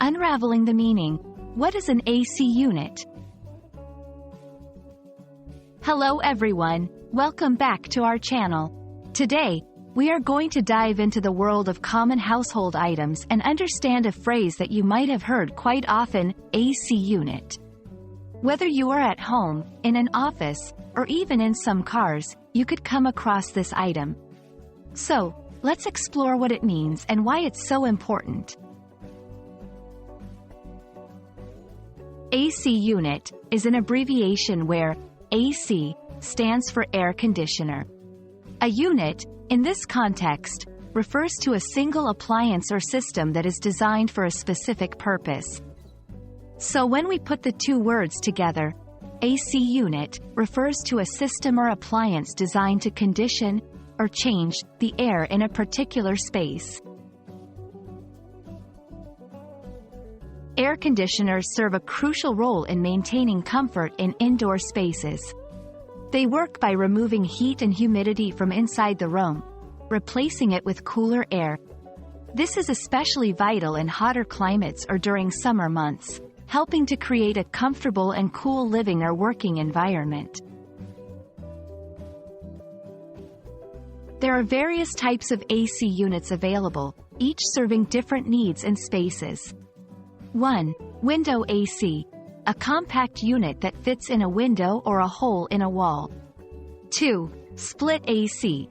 Unraveling the Meaning. What is an AC unit? Hello everyone, welcome back to our channel. Today, we are going to dive into the world of common household items and understand a phrase that you might have heard quite often, AC unit. Whether you are at home, in an office, or even in some cars, you could come across this item. So, let's explore what it means and why it's so important. AC unit is an abbreviation where AC stands for air conditioner. A unit, in this context, refers to a single appliance or system that is designed for a specific purpose. So when we put the two words together, AC unit refers to a system or appliance designed to condition or change the air in a particular space. Air conditioners serve a crucial role in maintaining comfort in indoor spaces. They work by removing heat and humidity from inside the room, replacing it with cooler air. This is especially vital in hotter climates or during summer months, helping to create a comfortable and cool living or working environment. There are various types of AC units available, each serving different needs and spaces. 1. Window AC, a compact unit that fits in a window or a hole in a wall. 2. Split AC,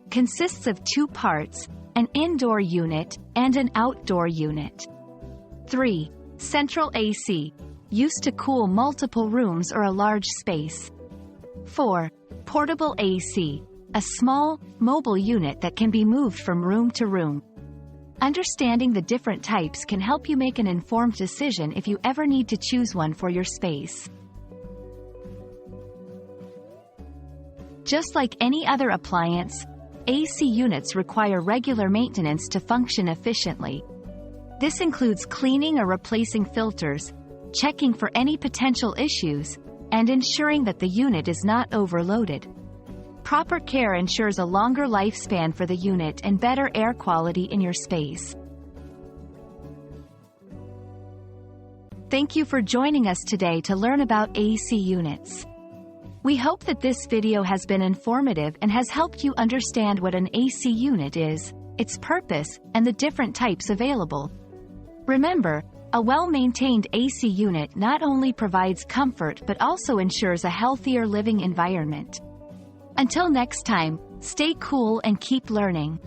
consists of two parts, an indoor unit and an outdoor unit. 3. Central AC, used to cool multiple rooms or a large space. 4. Portable AC, a small, mobile unit that can be moved from room to room. Understanding the different types can help you make an informed decision if you ever need to choose one for your space. Just like any other appliance, AC units require regular maintenance to function efficiently. This includes cleaning or replacing filters, checking for any potential issues, and ensuring that the unit is not overloaded. Proper care ensures a longer lifespan for the unit and better air quality in your space. Thank you for joining us today to learn about AC units. We hope that this video has been informative and has helped you understand what an AC unit is, its purpose, and the different types available. Remember, a well-maintained AC unit not only provides comfort but also ensures a healthier living environment. Until next time, stay cool and keep learning.